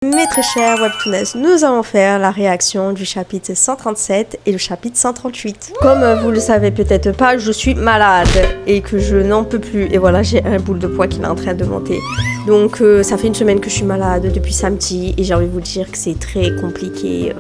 Mes très chers webtooners, nous allons faire la réaction du chapitre 137 et le chapitre 138. Comme vous le savez peut-être pas, je suis malade et que je n'en peux plus. Et voilà, j'ai un boule de poids qui est en train de monter. Donc ça fait une semaine que je suis malade depuis samedi et j'ai envie de vous dire que c'est très compliqué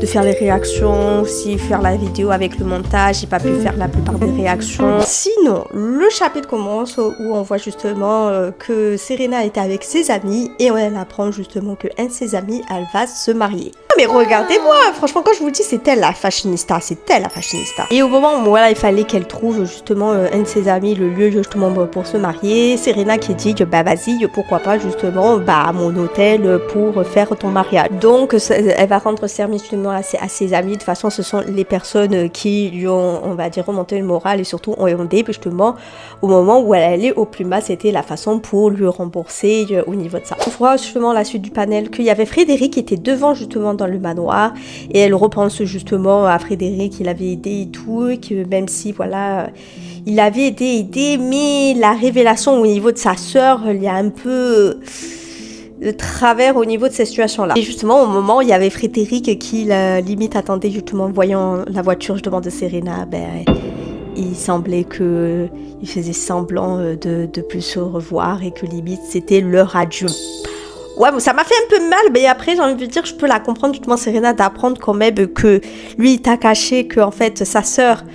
de faire les réactions, aussi faire la vidéo avec le montage. J'ai pas pu faire la plupart des réactions. Sinon, le chapitre commence où on voit justement que Serena était avec ses amis et elle apprend justement que un de ses amis, elle va se marier. Mais regardez-moi, franchement quand je vous dis c'est elle la fashionista, c'est elle la fashionista. Et au moment où voilà, il fallait qu'elle trouve justement un de ses amis, le lieu justement pour se marier, Serena qui dit que bah vas-y, pourquoi pas justement à mon hôtel pour faire ton mariage. Donc elle va rendre service justement à ses amis. De toute façon ce sont les personnes qui lui ont, on va dire, remonté le moral et surtout ont aidé justement au moment où elle allait au plus bas, c'était la façon pour lui rembourser au niveau de ça. On voit justement la suite du panel qu'il y avait Frédéric qui était devant justement dans le manoir et elle repense justement à Frédéric, il avait aidé et tout, et que même si voilà il avait aidé, mais la révélation au niveau de sa sœur, il y a un peu de travers au niveau de cette situation là. Et justement au moment où il y avait Frédéric qui limite attendait justement voyant la voiture justement de Serena, il semblait que il faisait semblant de plus se revoir et que limite c'était leur adieu. Ouais, bon, ça m'a fait un peu mal, mais après, j'ai envie de dire, je peux la comprendre, justement, Serena, d'apprendre quand même que lui, il t'a caché que, en fait, sa sœur,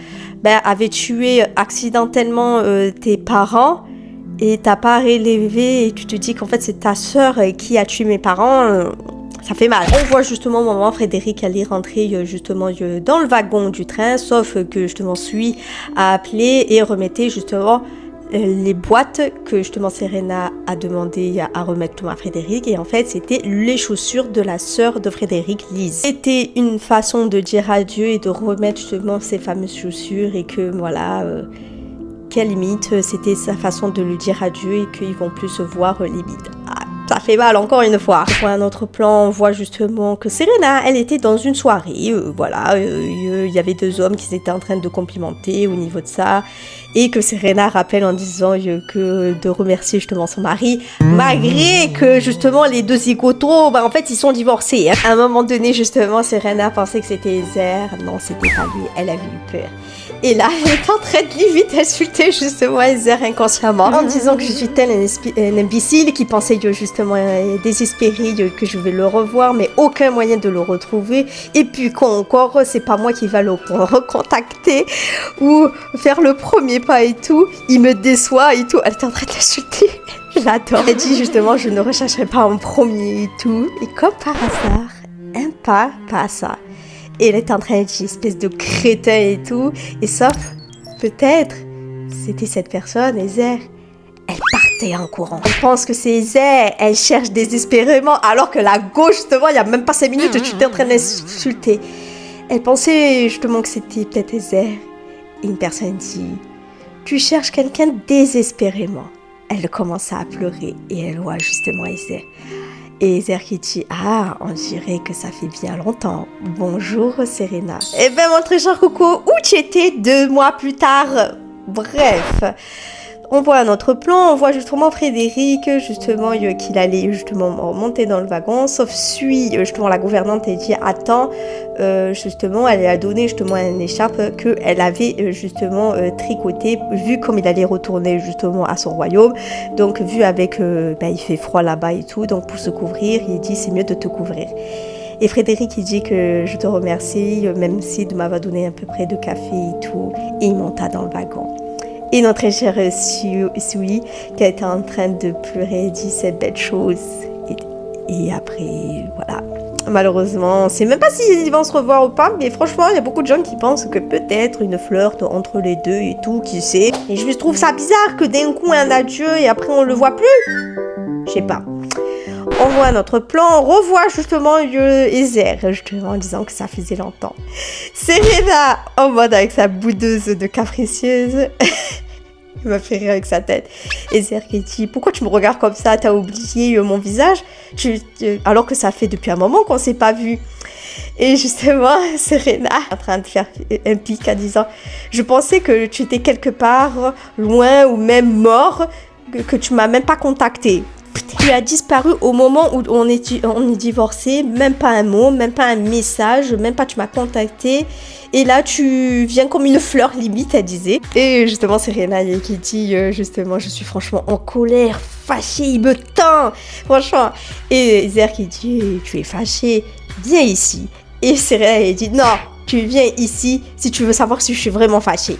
avait tué accidentellement tes parents et t'as pas relevé et tu te dis qu'en fait, c'est ta sœur qui a tué mes parents. Ça fait mal. On voit justement au moment Frédéric aller rentrer justement dans le wagon du train, sauf que justement, Sui a appelé et remettait justement les boîtes que justement Serena a demandé à remettre à Frédéric, et en fait c'était les chaussures de la sœur de Frédéric, Lise. C'était une façon de dire adieu et de remettre justement ces fameuses chaussures et que voilà, quelle limite, c'était sa façon de lui dire adieu et qu'ils vont plus se voir limite. Ça fait mal encore une fois. Pour un autre plan, on voit justement que Serena, elle était dans une soirée, voilà, il y avait deux hommes qui étaient en train de complimenter au niveau de ça, et que Serena rappelle en disant que de remercier justement son mari, malgré que justement les deux zigotos, en fait ils sont divorcés. Hein. À un moment donné, justement, Serena pensait que c'était Ezer, non, c'était pas lui, elle avait eu peur. Et là, elle est en train de limite insulter justement Ezer inconsciemment en disant que je suis tel un imbécile qui pensait justement désespéré que je vais le revoir, mais aucun moyen de le retrouver. Et puis encore, c'est pas moi qui va le recontacter ou faire le premier pas et tout. Il me déçoit et tout. Elle est en train de l'insulter. Je l'adore. Elle dit justement, je ne rechercherai pas en premier et tout. Et comme par hasard, un pas passe. Et elle est en train de dire espèce de crétin et tout. Et sauf, peut-être, c'était cette personne, Ezer. Elle partait en courant. Elle pense que c'est Ezer. Elle cherche désespérément. Alors que la gauche, justement, il n'y a même pas 5 minutes, tu étais en train d'insulter. Elle pensait justement que c'était peut-être Ezer. Et une personne dit, tu cherches quelqu'un désespérément. Elle commence à pleurer. Et elle voit justement Ezer. Et Ezer qui dit, ah, on dirait que ça fait bien longtemps. Bonjour Serena. Eh ben mon très cher Coco, où tu étais 2 mois plus tard? Bref, on voit un autre plan, on voit justement Frédéric, justement, qu'il allait justement monter dans le wagon, sauf Sui, justement, la gouvernante, elle dit, attends, justement, elle a donné justement une écharpe qu'elle avait justement tricotée, vu comme il allait retourner justement à son royaume, donc vu avec, il fait froid là-bas et tout, donc pour se couvrir, il dit, c'est mieux de te couvrir. Et Frédéric, il dit que je te remercie, même si de m'avoir donné à peu près de café et tout, et il monta dans le wagon. Et notre chère Sui, qui était en train de pleurer, dit cette belle chose. Et après, voilà. Malheureusement, on ne sait même pas s'ils vont se revoir ou pas, mais franchement, il y a beaucoup de gens qui pensent que peut-être une flirt entre les deux et tout, qui sait. Et je trouve ça bizarre que d'un coup, un adieu et après, on le voit plus. Je sais pas. On voit notre plan, on revoit justement Ezer, justement en disant que ça faisait longtemps. Serena, en mode avec sa boudeuse de capricieuse. Il m'a fait rire avec sa tête. Ezer qui dit, pourquoi tu me regardes comme ça? T'as oublié mon visage? Alors que ça fait depuis un moment qu'on s'est pas vu. Et justement, Serena est en train de faire un pic en disant, je pensais que tu étais quelque part loin ou même mort, que tu m'as même pas contacté. Tu as disparu au moment où on est divorcé, même pas un mot, même pas un message, même pas tu m'as contacté. Et là, tu viens comme une fleur, limite, elle disait. Et justement, c'est Serena qui dit, justement, je suis franchement en colère, fâchée, il me tend, franchement. Et Ezer qui dit, tu es fâchée, viens ici. Et Serena, elle dit, non, tu viens ici si tu veux savoir si je suis vraiment fâchée.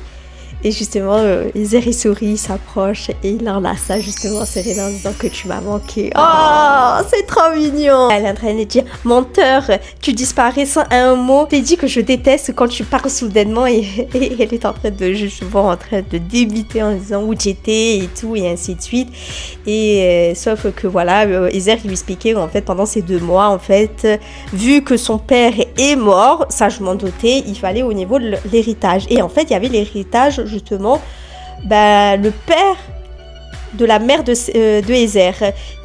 Et justement, Ezer il sourit, il s'approche et il enlace justement Serena en disant que tu m'as manqué. Oh, c'est trop mignon. Elle est en train de dire, menteur, tu disparais sans un mot. T'es dit que je déteste quand tu pars soudainement et elle est en train de justement débiter en disant où tu étais et tout et ainsi de suite. Et sauf que voilà, Ezer lui expliquait en fait pendant ces 2 mois en fait, vu que son père est mort, ça je m'en doutais, il fallait au niveau de l'héritage. Et en fait, il y avait l'héritage justement, le père de la mère de Ezer,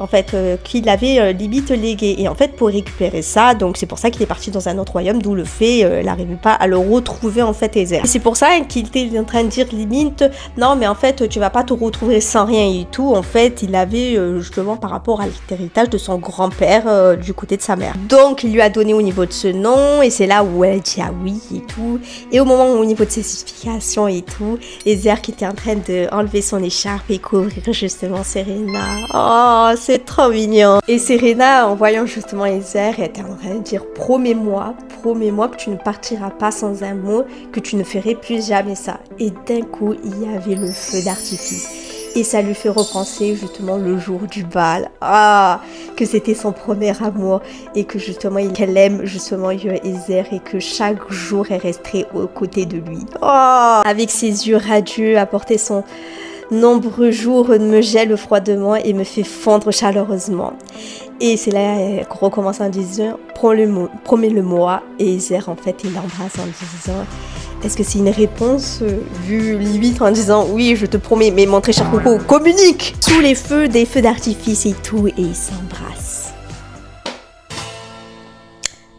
en fait, qu'il avait limite légué. Et en fait, pour récupérer ça, donc c'est pour ça qu'il est parti dans un autre royaume, d'où le fait, il n'arrivait pas à le retrouver, en fait, Ezer. Et c'est pour ça qu'il était en train de dire limite, non, mais en fait, tu vas pas te retrouver sans rien et tout. En fait, il avait justement par rapport à l'héritage de son grand-père du côté de sa mère. Donc, il lui a donné au niveau de ce nom, et c'est là où elle dit ah oui et tout. Et au moment où, au niveau de ses explications et tout, Ezer qui était en train d'enlever son écharpe et couvrir justement Serena. Oh, c'est trop mignon. Et Serena, en voyant justement Ezer, elle était en train de dire promets-moi que tu ne partiras pas sans un mot, que tu ne ferais plus jamais ça. Et d'un coup, il y avait le feu d'artifice. Et ça lui fait repenser justement le jour du bal. Ah, que c'était son premier amour et que justement qu'elle aime justement Ezer et que chaque jour elle resterait aux côtés de lui. Oh, avec ses yeux radieux, apporter son nombreux jours me gèle froidement et me fait fondre chaleureusement. Et c'est là qu'on recommence en disant promets-le-moi. Et Ezer en fait il l'embrasse en disant est-ce que c'est une réponse vu limite en disant oui je te promets mais mon très cher Coco communique sous les feux des feux d'artifice et tout et ils s'embrassent.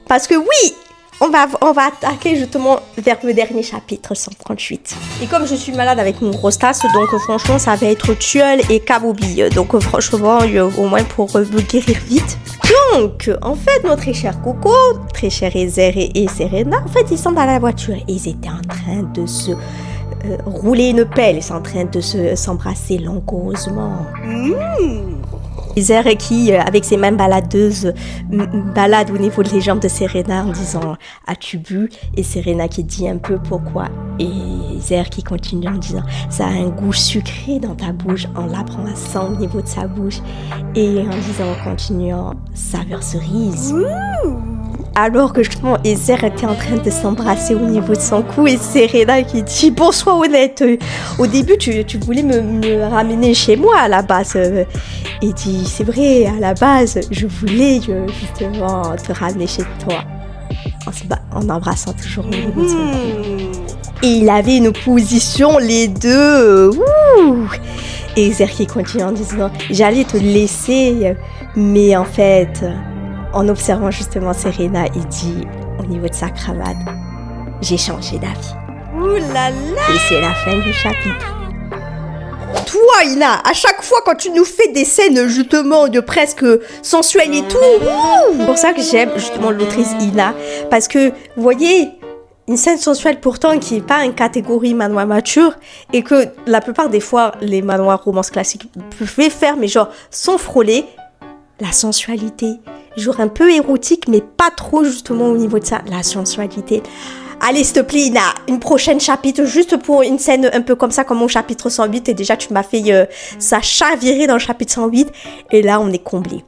Parce que oui, on va attaquer justement vers le dernier chapitre 138. Et comme je suis malade avec une grosse tasse, donc franchement ça va être tuile et camomille. Donc franchement, au moins pour me guérir vite. Donc, en fait, notre très cher Coco, très cher Ezer et Serena, en fait, ils sont dans la voiture et ils étaient en train de se rouler une pelle. Ils sont en train de s'embrasser langueusement. Ezer qui, avec ses mains baladeuses, balade au niveau des jambes de Serena en disant « As-tu bu ?» Et Serena qui dit un peu pourquoi. Et Ezer qui continue en disant « Ça a un goût sucré dans ta bouche » en l'embrassant au niveau de sa bouche. Et en disant en continuant « Saveur cerise ». Alors que justement Ezer était en train de s'embrasser au niveau de son cou et Serena qui dit bon sois honnête, au début tu voulais me ramener chez moi à la base et dit c'est vrai à la base je voulais justement te ramener chez toi en embrassant toujours au niveau de son cou. Et il avait une position les deux et Ezer qui continue en disant j'allais te laisser mais en fait en observant justement Serena, il dit au niveau de sa cravate, j'ai changé d'avis. Ouh là là! Et c'est la fin du chapitre. Toi, Ina, à chaque fois quand tu nous fais des scènes justement de presque sensuelles et tout, c'est pour ça que j'aime justement l'autrice Ina, parce que vous voyez, une scène sensuelle pourtant qui n'est pas une catégorie manoir mature et que la plupart des fois les manoirs romances classiques peuvent faire, mais genre sans frôler la sensualité. Genre un peu érotique, mais pas trop justement au niveau de ça, la sensualité. Allez, s'il te plaît, Ina, une prochaine chapitre, juste pour une scène un peu comme ça, comme au chapitre 108. Et déjà, tu m'as fait ça chavirer dans le chapitre 108. Et là, on est comblé.